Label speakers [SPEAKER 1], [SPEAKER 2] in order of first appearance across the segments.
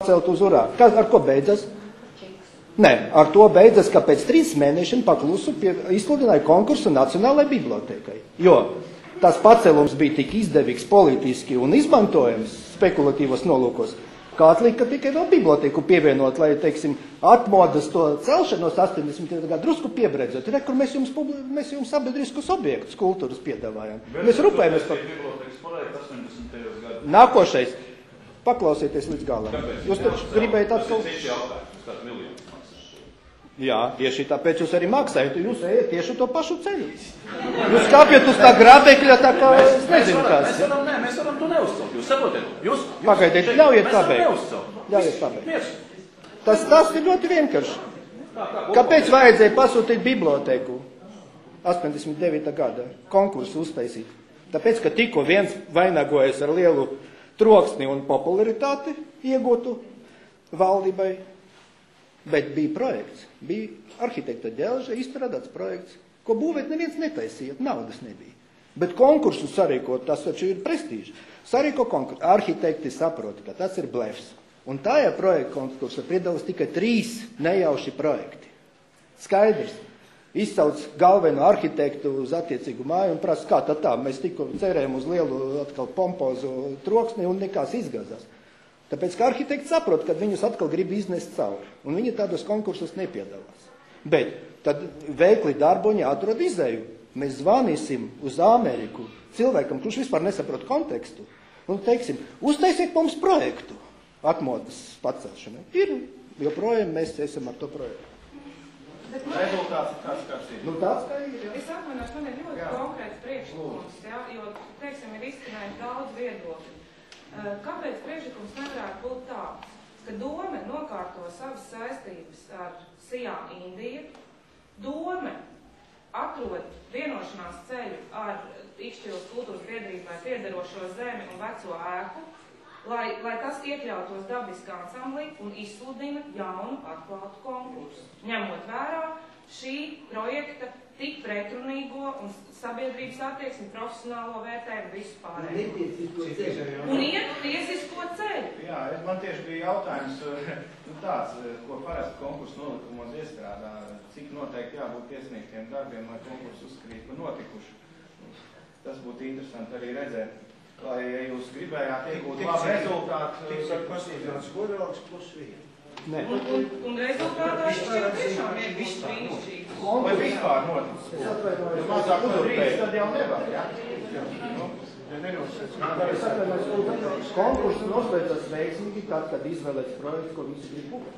[SPEAKER 1] celt uz urā. Ar ko beidzas? Nē, ar to beidzas, ka pēc 3 mēnešiem paklusu izsludināja konkursu Nacionālajai bibliotēkai. Jo tas pacelums bija tik izdevīgs politiski un izmantojams spekulatīvos nolūkos, kā atlika tikai vēl bibliotēku pievienot, lai, teiksim, atmodas to celšanos 80. gadu drusku piebredzot. Re, kur mēs jums sabiedriskus objektus kultūras piedāvājam. Mēs rūpējamies par... Nākošais. Paklausieties līdz galam. Jūs taču gribējat atkal... Jā, tieši tāpēc jūs arī maksājat, jūs ejat tieši to pašu ceļu. Jūs kāpjat uz tā grābekļa, tā kā, es nezinu tās.
[SPEAKER 2] Mēs varam to neuzcelt, jūs saprotiet?
[SPEAKER 1] Pagaidiet, ļaujiet pabeigt. Ļaujiet pabeigt. Tas ir ļoti vienkārši. Kāpēc vajadzēja pasūtīt bibliotēku 89. gada konkursu uztaisīt? Tāpēc, ka tikko viens vainagojas ar lielu troksni un popularitāti iegūtu valdībai. Bet bija projekts, bija arhitekta ģelža izstrādāts projekts, ko būvēt neviens netaisīja, naudas nebija. Bet konkursu sarīkot, tas taču ir prestīži. Sarīko konkursu, arhitekti saprot, ka tas ir blefs. Un tajā projekta konkursa piedalās tikai 3 nejauši projekti. Skaidrs, izsauc galveno arhitektu uz attiecīgu māju un prasa, kā tā, mēs tikko cerējām uz lielu atkal pompozu troksni un nekas izgāzās. Tāpēc, ka arhitekti saprot, ka viņus atkal grib iznest cauri, un viņi tādos konkursos nepiedalās. Bet tad veikli darboņi atrod izēju. Mēs zvanīsim uz Ameriku cilvēkam, kurš vispār nesaprot kontekstu, un teiksim, uztaisiet mums projektu atmodas pacelšanai. Ir, joprojām mēs esam ar to projektu.
[SPEAKER 2] Rezultāts kāds ir?
[SPEAKER 1] Nu tāds kā ir, jā.
[SPEAKER 3] Es atvainojos, man ir ļoti konkrēts priekšlikums, jā, jo, teiksim, ir izskanējis daudz viedokļu. Kāpēc priekšlikums nevarētu būt tāds, ka Dome nokārto savas saistības ar Sijām Indiju, Dome atrod vienošanās ceļu ar Ikšķilas kultūras biedrībai piederošo zemi un veco ēku, lai tas iekļautos dabiskā ansamblī un izsludina jaunu atklātu konkursu, ņemot vērā šī projekta tik pretrunīgo un sabiedrības attieksmi, profesionālo vērtējumu, visu pārējo. Un iet tiesisko ceļu.
[SPEAKER 2] Jā, man tieši bija jautājums tāds, ko parasti konkursu nolikumos iestrādā, cik noteikti jābūt iesniegtiem darbiem, lai konkursu uzskatītu par notikušu. Tas būtu interesanti arī redzēt, lai, ja jūs gribējāt iegūt labu rezultātu,
[SPEAKER 4] tik pasīdināts kodroks plus 1.
[SPEAKER 3] Un rezultātā šķiet tiešām ir brīnišķīgi.
[SPEAKER 2] Vai vispār noticis? Ja mazāk par 3, tad jau nevar, jā?
[SPEAKER 1] Es atvainojos, konkursu noslēdzas veiksmīgi tad, kad izvēlēts projekts, ko visi grib būvēt.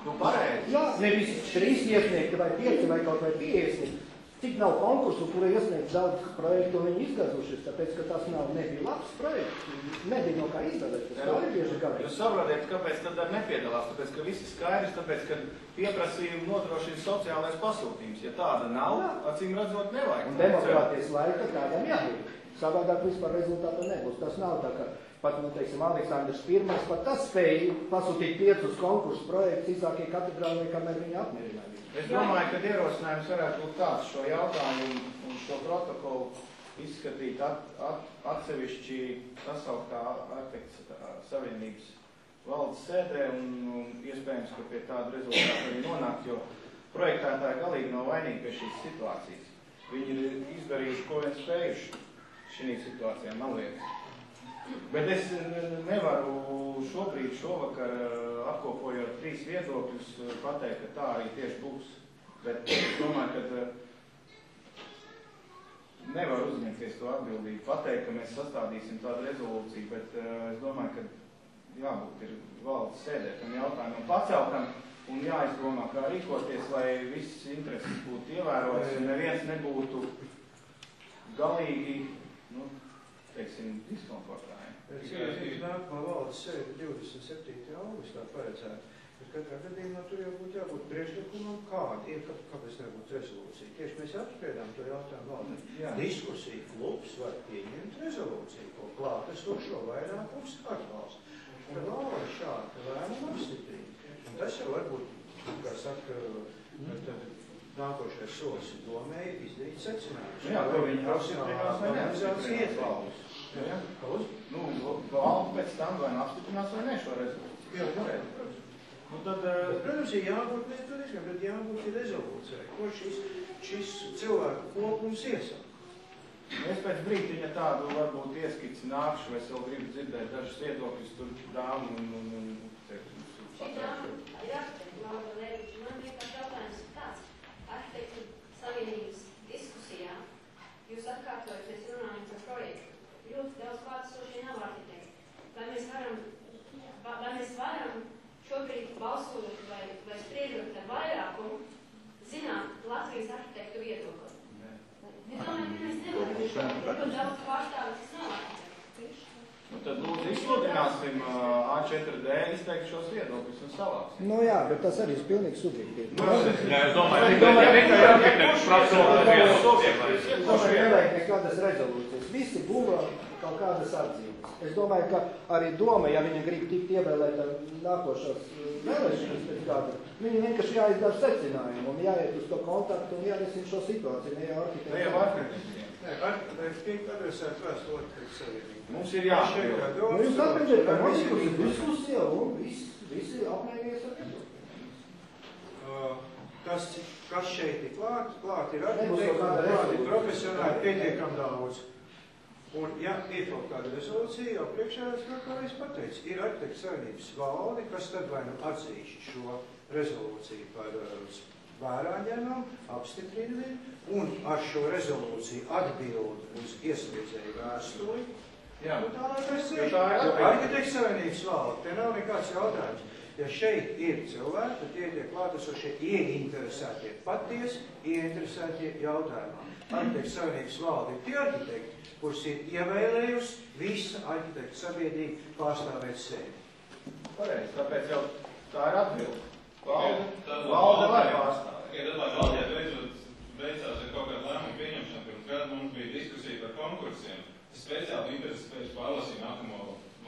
[SPEAKER 2] Nu, pareizi.
[SPEAKER 1] Jā, nevis 3 iesniegti vai 5 vai kaut vai 50. Cik nav konkursu, kura iesniegt daudz projektu un viņi izgāzušies, tāpēc, ka tas nebija labs projekts. Nebija no kā izvēlēt, tas arī bieži gāja.
[SPEAKER 2] Jūs saprotiet, kāpēc tad nepiedalās? Tāpēc, ka visi skaidrs, tāpēc, ka pieprasījumi nodrošina sociālais pasūtījums. Ja tāda nav, acīm redzot, nevajag.
[SPEAKER 1] Un demokrātijas laika tādam jābūt. Savādāk vispār rezultāta nebūs. Tas nav tā, ka pat, teiksim, Aleksandrs I, pat tas spēja pasūtīt 5 konkursu projektus izākie katedrālē, kamēr viņi apmierināja.
[SPEAKER 2] Es domāju, ka ierosinājums varētu būt tāds šo jautājumu un šo protokolu izskatīt atsevišķi sasauktā arhitekta savienības valdes sēdē un iespējams, ka pie tāda rezultāta arī nonākt, jo projektētāji galīgi nav vainīgi pie šīs situācijas. Viņi ir izdarījuši, ko vien spējuši šī situācijā, man liekas. Bet es nevaru šovakar, apkopojot 3 viedokļus, pateikt, ka tā arī tieši būs. Bet es domāju, ka nevar uzņemties to atbildību, pateikt, ka mēs sastādīsim tādu rezolūciju, bet es domāju, ka jābūt ir valdes sēdētam jautājumam paceltam un jāizdomā, kā rīkoties, lai viss intereses būtu ievērotas un neviens nebūtu galīgi, teiksim, diskomfortā.
[SPEAKER 4] Es nākamā valdes sēde 27. augustā paredzētu, bet katrā gadījumā tur jau būtu jābūt priekšlikumam, kāda ir, kāpēc nebūtu rezolūcija. Tieši mēs apspriedām to jautājumu valdē. Diskusija klubs var pieņemt rezolūciju, ko klātesošo vairākums atbalsta. Un valde šādu lēmumu apstiprina. Un tas jau varbūt, kā saka, nākošais solis domēji izdarīt secinājumus.
[SPEAKER 2] Jā, to viņi apstiprinās vai neapstiprinās valdes. Nu, valde pēc tam vai apstiprinās vai ne šo rezolūciju.
[SPEAKER 4] Jā, protams, ir jābūt metodiskiem, bet jābūt ir rezolūcijai, ko šis cilvēku kopums iesaka.
[SPEAKER 2] Es pēc brītiņa tādu varbūt ieskici nākšu, vai es vēl gribu dzirdēt dažus viedokļus tur dāmu un
[SPEAKER 5] Šī dāma ir arhitekta Laura Leviča. Man vienkārši jautājums ir tāds. Arhitektu savienības diskusijā jūs atkārtojat, mēs runājam par projektu. Ļoti daudz klātesošie nav arhitekti. Vai mēs varam šobrīd balsojot vai spriežot ar vairākumu zināt Latvijas arhitektu viedokli? Es domāju, ka mēs nevaram. Ļoti daudz pārstāvis, kas nav arhitekti.
[SPEAKER 2] Tad lūdzu izsludināsim A4D izteikt šos viedokļus un savāks.
[SPEAKER 1] Nu jā, bet tas arī ir pilnīgi subjektīvi.
[SPEAKER 6] Jā, es domāju, tikai arhitekts
[SPEAKER 1] nevajag nekādas rezolūcijas. Visi būvā kaut kādas atzīmes. Es domāju, ka arī doma, ja viņa grib tikt ievēlēta nākošās vēlēšanas pēc kāda, viņi vienkārši jāizdara secinājumu un jāiet uz to kontaktu un jārisina šo situāciju. Ne jau arhitekts.
[SPEAKER 4] Arhitekts tiek adresēt vēstuli arhitektu savienību.
[SPEAKER 2] Mums ir jāšķiet.
[SPEAKER 1] Nu, jūs atbildēt, ka notikusi diskusija un visi apmēries ar viedokli.
[SPEAKER 4] Kas šeit ir klāt ir arhitekti, klāt ir profesionāli, pietiekam daudz. Un, ja ir kaut kāda rezolūcija, jau priekšējās kā es pateicu, ir arhitektu savienības valde, kas tad vai nu atzīst šo rezolūciju par vērā ņemam, apstiprina un ar šo rezolūciju atbild uz iesniedzēju vēstuli.
[SPEAKER 2] Jā.
[SPEAKER 4] Nu, tā ir arhitektu savienības valde, te nav nekāds jautājums. Ja šeit ir cilvēki, tad tie tiek klātesošie ieinteresētie, patiesi ieinteresētie jautājumā. Arhitektu savienības valde ir tie arhitekti, kurus ir ievēlējusi visa arhitektu sabiedrība pārstāvēt sevi.
[SPEAKER 2] Pareizi, tāpēc jau tā ir atbilde. Valde var pārstāvēt.
[SPEAKER 6] Ja tad, lai valdē beidzās ar kaut kādu lēmumu pieņemšanu, pirms gada mums bija diskusija par konkursiem, es speciāli interesi pēc pārlasīju nākamo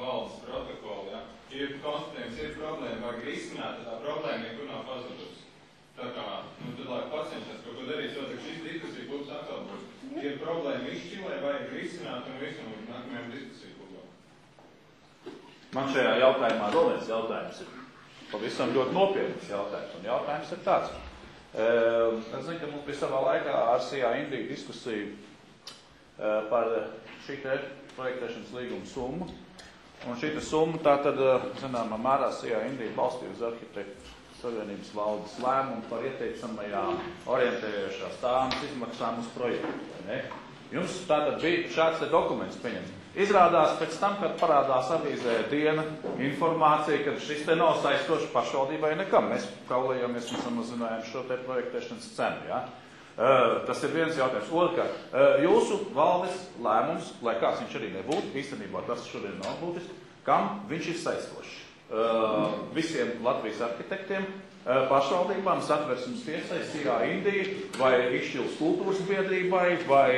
[SPEAKER 6] valdes protokolu, ja. Ir konstatējums, ir problēma, vajag risināt, tad tā problēma nekur nav pazudusi. Tā kā, tad, lai pacienties kaut ko darīt, jo šis diskusija klubs atkal būs. Ir problēma izšķilē, vajag risināt un visu un nākamajam diskusiju klubam.
[SPEAKER 7] Man šajā jautājumā vēl viens jautājums ir pavisam ļoti nopietns jautājums. Un jautājums ir tāds. Es zinu, ka mums bija savā laikā ar Sijā Indiju diskusija par šī te projektēšanas līguma summu. Un šī summa tātad, zināmā mērā, Sijā Indija balstīja uz arhitektu savienības valdes lēmumu par ieteicamajām orientējošās tāmas izmaksām uz projektu. Ne? Jums tātad bija šāds te dokuments pieņemts. Izrādās pēc tam, kad parādās avīzē Diena informācija, ka šis te nav saistoši pašvaldībai nekam. Mēs kaulējamies un samazinājām šo te projektēšanas cenu. Ja? Tas ir viens jautājums. Otrkārt, jūsu valdes lēmums, lai kāds viņš arī nebūtu, īstenībā tas šodien nav būtiski, kam viņš ir saistošs. Visiem Latvijas arhitektiem, pašvaldībām, Satversmes tiesai, Sijā Indija, vai Izšķilas kultūras biedrībai, vai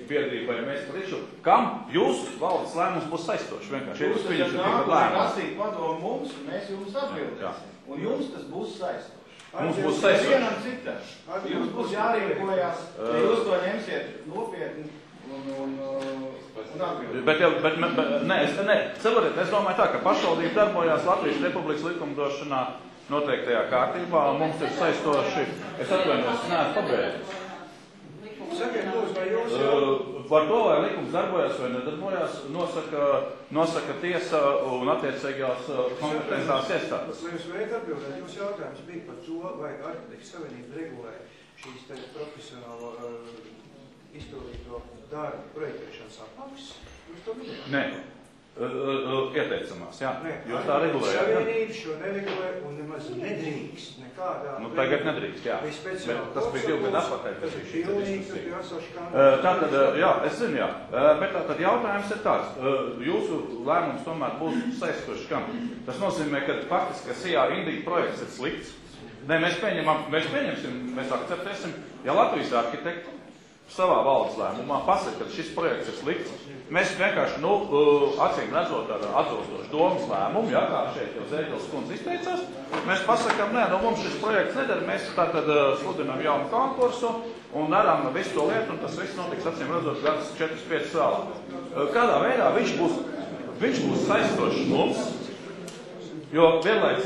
[SPEAKER 7] biedrībai mēs par Izšķilu. Kam jūsu valdes lēmums būs saistošs? Vienkārši, ja jūs pieņemsiet tikai lēmumu.
[SPEAKER 2] Prasīt padomu mums, un mēs jums atbildēsim. Un jums tas būs saistošs.
[SPEAKER 7] Mums būs saistošs.
[SPEAKER 2] Vienam citam. Jums būs jārīkojās, ja jūs to ņemsiet nopietni un atbildēt.
[SPEAKER 7] Bet saprotiet, es domāju tā, ka pašvaldība darbojās Latvijas Republikas likumdošanā noteiktajā kārtībā, un mums ir saistoši, es atvainojos, neesmu pabeidis.
[SPEAKER 4] Sakiet, lūdzu, vai jūs
[SPEAKER 7] Par to, vai likums darbojās vai nedarbojās, nosaka tiesa un attiecīgās kompetentās iestādes.
[SPEAKER 4] Lai jūs varētu atbildēt, jūsu jautājums bija par to, vai arhitektu savienība regulē šīs profesionālo izpildīto darbu projektēšanas apmaksas. Jūs to minējāt?
[SPEAKER 7] Nē. Ieteicamās, jā.
[SPEAKER 4] Jo
[SPEAKER 7] tā regulē.
[SPEAKER 4] Savienība šo neregulē un nemaz nedrīkst nekādā.
[SPEAKER 7] Nu, tagad nedrīkst, jā. Bet tas bija 2 gadu atpakaļ, kas bija šī diskusija. Tātad, jā, es zinu, jā. Bet tātad jautājums ir tāds. Jūsu lēmums tomēr būs saistošs kam? Tas nozīmē, ka faktiski, ka Sijā Indija projekts ir slikts. Ne, mēs pieņemsim, mēs akceptēsim, ja Latvijas arhitekti savā valdes lēmumā pasaka, ka šis projekts ir slikts. Mēs vienkārši, acīm redzot ar atbilstošu domas lēmumu, ja, kā šeit jau Zēģeles kundze izteicās, mēs pasakām, nē, mums šis projekts nedara, mēs tātad sludinām jaunu konkursu un darām visu to lietu, un tas viss notiks, acīm redzot, gads 4-5 vēlāk. Kādā veidā viņš būs saistošs mums, Jo vienlaiks